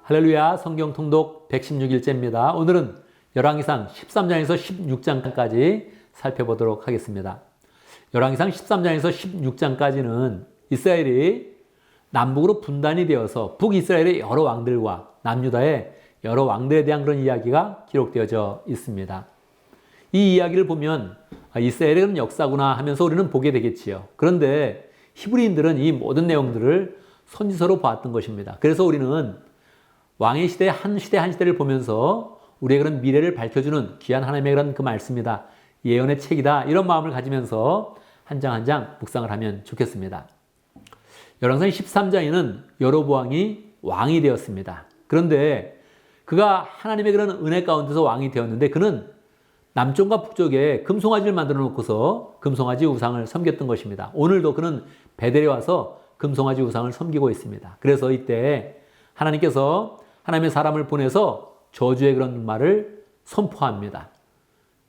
할렐루야, 성경 통독 116일째입니다. 오늘은 열왕기상 13장에서 16장까지 살펴보도록 하겠습니다. 열왕기상 13장에서 16장까지는 이스라엘이 남북으로 분단이 되어서 북이스라엘의 여러 왕들과 남유다의 여러 왕들에 대한 그런 이야기가 기록되어져 있습니다. 이 이야기를 보면 이스라엘의 그런 역사구나 하면서 우리는 보게 되겠지요. 그런데 히브리인들은 이 모든 내용들을 선지서로 보았던 것입니다. 그래서 우리는 왕의 시대 한 시대를 보면서 우리의 그런 미래를 밝혀주는 귀한 하나님의 그런 그 말씀이다. 예언의 책이다. 이런 마음을 가지면서 한 장 한 장 묵상을 하면 좋겠습니다. 열왕기상 13장에는 여로보암이 왕이 되었습니다. 그런데 그가 하나님의 그런 은혜 가운데서 왕이 되었는데 그는 남쪽과 북쪽에 금송아지를 만들어 놓고서 금송아지 우상을 섬겼던 것입니다. 오늘도 그는 베델에 와서 금송아지 우상을 섬기고 있습니다. 그래서 이때 하나님께서 하나님의 사람을 보내서 저주의 그런 말을 선포합니다.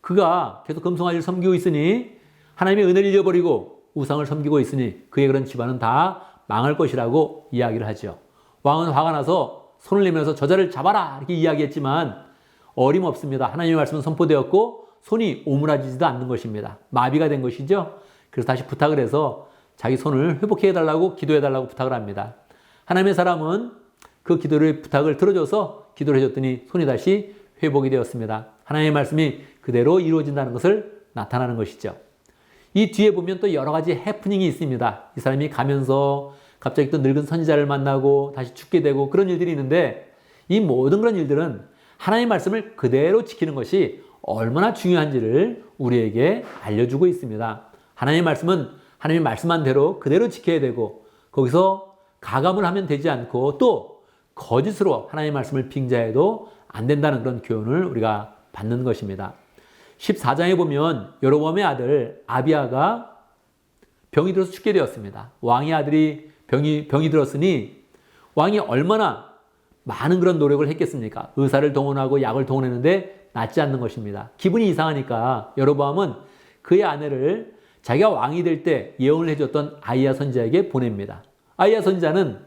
그가 계속 금송아지를 섬기고 있으니 하나님의 은혜를 잃어버리고 우상을 섬기고 있으니 그의 그런 집안은 다 망할 것이라고 이야기를 하죠. 왕은 화가 나서 손을 내밀어서 저자를 잡아라 이렇게 이야기했지만 어림없습니다. 하나님의 말씀은 선포되었고 손이 오므라지지도 않는 것입니다. 마비가 된 것이죠. 그래서 다시 부탁을 해서 자기 손을 회복해달라고 기도해달라고 부탁을 합니다. 하나님의 사람은 그 기도의 부탁을 들어줘서 기도를 해줬더니 손이 다시 회복이 되었습니다. 하나님의 말씀이 그대로 이루어진다는 것을 나타나는 것이죠. 이 뒤에 보면 또 여러 가지 해프닝이 있습니다. 이 사람이 가면서 갑자기 또 늙은 선지자를 만나고 다시 죽게 되고 그런 일들이 있는데 이 모든 그런 일들은 하나님의 말씀을 그대로 지키는 것이 얼마나 중요한지를 우리에게 알려주고 있습니다. 하나님의 말씀은 하나님의 말씀한 대로 그대로 지켜야 되고 거기서 가감을 하면 되지 않고 또 거짓으로 하나님의 말씀을 빙자해도 안 된다는 그런 교훈을 우리가 받는 것입니다. 14장에 보면 여로보암의 아들 아비야가 병이 들어서 죽게 되었습니다. 왕의 아들이 병이 들었으니 왕이 얼마나 많은 그런 노력을 했겠습니까? 의사를 동원하고 약을 동원했는데 낫지 않는 것입니다. 기분이 이상하니까 여로보암은 그의 아내를 자기가 왕이 될 때 예언을 해줬던 아이야 선지자에게 보냅니다. 아이야 선지자는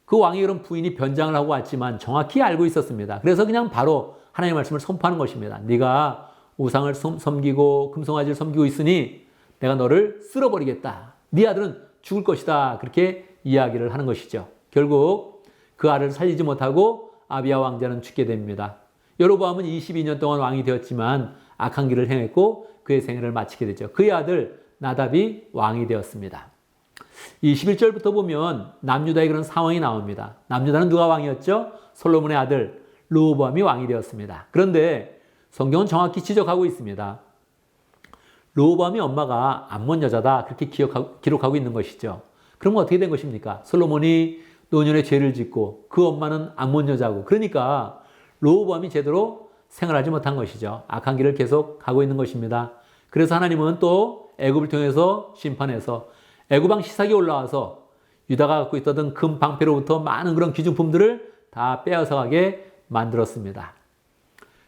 그 왕의 그런 부인이 변장을 하고 왔지만 정확히 알고 있었습니다. 그래서 그냥 바로 하나님의 말씀을 선포하는 것입니다. 네가 우상을 섬기고 금송아지를 섬기고 있으니 내가 너를 쓸어버리겠다. 네 아들은 죽을 것이다. 그렇게 이야기를 하는 것이죠. 결국 그 아들을 살리지 못하고 아비야 왕자는 죽게 됩니다. 여로보암은 22년 동안 왕이 되었지만 악한 길을 행했고 그의 생애를 마치게 되죠. 그의 아들 나답이 왕이 되었습니다. 21절부터 보면 남유다의 그런 상황이 나옵니다. 남유다는 누가 왕이었죠? 솔로몬의 아들 르호보암이 왕이 되었습니다. 그런데 성경은 정확히 지적하고 있습니다. 르호보암의 엄마가 암몬 여자다 그렇게 기록하고 있는 것이죠. 그러면 어떻게 된 것입니까? 솔로몬이 노년에 죄를 짓고 그 엄마는 암몬 여자고 그러니까 르호보암이 제대로 생활하지 못한 것이죠. 악한 길을 계속 가고 있는 것입니다. 그래서 하나님은 또 애굽을 통해서 심판해서 애굽왕 시삭이 올라와서 유다가 갖고 있던 금 방패로부터 많은 그런 귀중품들을 다 빼앗아가게 만들었습니다.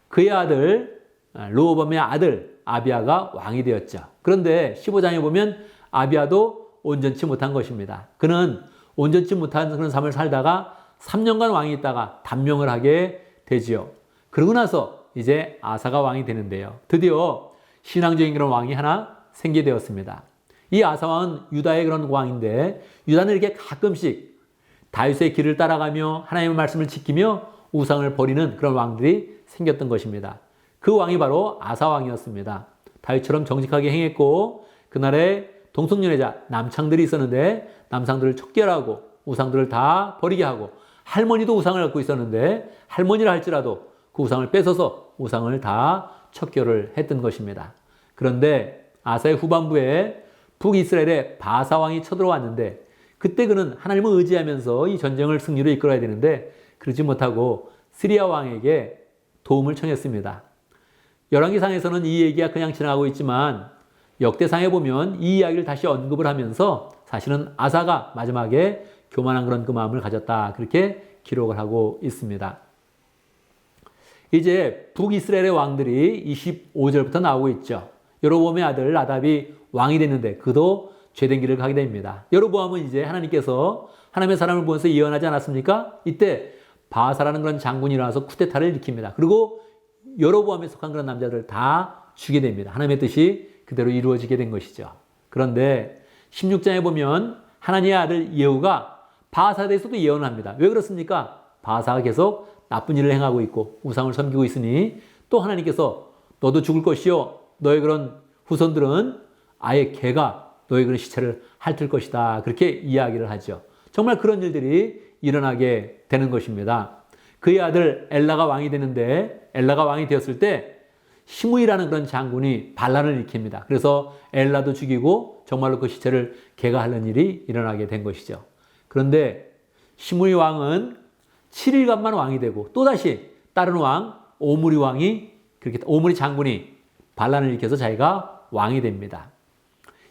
그의 아들 르호보암의 아들 아비야가 왕이 되었죠. 그런데 15장에 보면 아비야도 온전치 못한 것입니다. 그는 온전치 못한 그런 삶을 살다가 3년간 왕이 있다가 단명을 하게 되지요. 그러고 나서 이제 아사가 왕이 되는데요. 드디어 신앙적인 그런 왕이 하나 생기게 되었습니다. 이 아사왕은 유다의 그런 왕인데 유다는 이렇게 가끔씩 다윗의 길을 따라가며 하나님의 말씀을 지키며 우상을 버리는 그런 왕들이 생겼던 것입니다. 그 왕이 바로 아사왕이었습니다. 다윗처럼 정직하게 행했고 그날에 동성연애자 남창들이 있었는데 남상들을 척결하고 우상들을 다 버리게 하고 할머니도 우상을 갖고 있었는데 할머니라 할지라도 그 우상을 뺏어서 우상을 다 척결을 했던 것입니다. 그런데 아사의 후반부에 북이스라엘의 바사왕이 쳐들어왔는데 그때 그는 하나님을 의지하면서 이 전쟁을 승리로 이끌어야 되는데 그러지 못하고 시리아 왕에게 도움을 청했습니다. 열왕기상에서는 이 얘기가 그냥 지나가고 있지만 역대상에 보면 이 이야기를 다시 언급을 하면서 사실은 아사가 마지막에 교만한 그런 그 마음을 가졌다 그렇게 기록을 하고 있습니다. 이제 북이스라엘의 왕들이 25절부터 나오고 있죠. 여로보암의 아들 나답이 왕이 됐는데 그도 죄된 길을 가게 됩니다. 여로보암은 이제 하나님께서 하나님의 사람을 보내서 예언하지 않았습니까? 이때 바하사라는 그런 장군이 일어나서 쿠데타를 일으킵니다. 그리고 여로보암에 속한 그런 남자들 다 죽게 됩니다. 하나님의 뜻이 그대로 이루어지게 된 것이죠. 그런데 16장에 보면 하나님의 아들 예후가 바하사에 대해서도 예언을 합니다. 왜 그렇습니까? 바하사가 계속 나쁜 일을 행하고 있고 우상을 섬기고 있으니 또 하나님께서 너도 죽을 것이요 너의 그런 후손들은 아예 개가 너의 그런 시체를 핥을 것이다. 그렇게 이야기를 하죠. 정말 그런 일들이 일어나게 되는 것입니다. 그의 아들 엘라가 왕이 되는데 엘라가 왕이 되었을 때 시므이라는 그런 장군이 반란을 일으킵니다. 그래서 엘라도 죽이고 정말로 그 시체를 개가 핥는 일이 일어나게 된 것이죠. 그런데 시므이 왕은 7일간만 왕이 되고 또다시 다른 왕 오므리 왕이 그렇게 오므리 장군이 반란을 일으켜서 자기가 왕이 됩니다.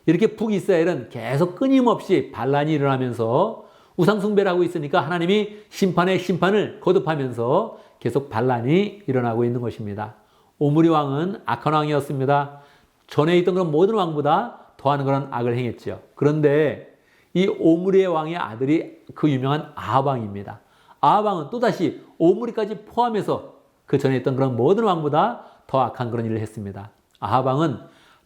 이렇게 북이스라엘은 계속 끊임없이 반란이 일어나면서 우상 숭배를 하고 있으니까 하나님이 심판의 심판을 거듭하면서 계속 반란이 일어나고 있는 것입니다. 오므리 왕은 악한 왕이었습니다. 전에 있던 그런 모든 왕보다 더하는 그런 악을 행했죠. 그런데 이 오므리의 왕의 아들이 그 유명한 아합 왕입니다. 아합 왕은 또다시 오므리까지 포함해서 그 전에 있던 그런 모든 왕보다 더 악한 그런 일을 했습니다. 아합 왕은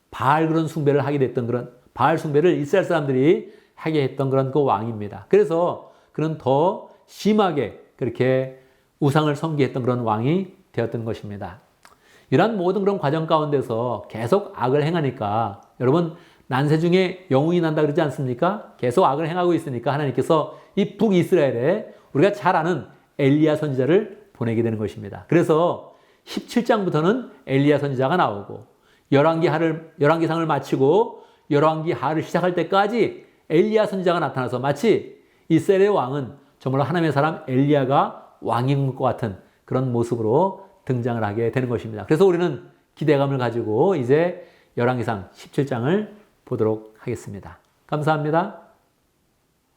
바알 그런 숭배를 하게 됐던 그런 바알 숭배를 이스라엘 사람들이 하게 했던 그런 그 왕입니다. 그래서 그는 더 심하게 그렇게 우상을 섬기했던 그런 왕이 되었던 것입니다. 이러한 모든 그런 과정 가운데서 계속 악을 행하니까 여러분 난세 중에 영웅이 난다 그러지 않습니까? 계속 악을 행하고 있으니까 하나님께서 이 북이스라엘에 우리가 잘 아는 엘리야 선지자를 보내게 되는 것입니다. 그래서 17장부터는 엘리야 선지자가 나오고 열왕기상을 마치고 열왕기하를 시작할 때까지 엘리야 선지자가 나타나서 마치 이스라엘의 왕은 정말로 하나님의 사람 엘리야가 왕인 것 같은 그런 모습으로 등장을 하게 되는 것입니다. 그래서 우리는 기대감을 가지고 이제 열왕기상 17장을 보도록 하겠습니다. 감사합니다.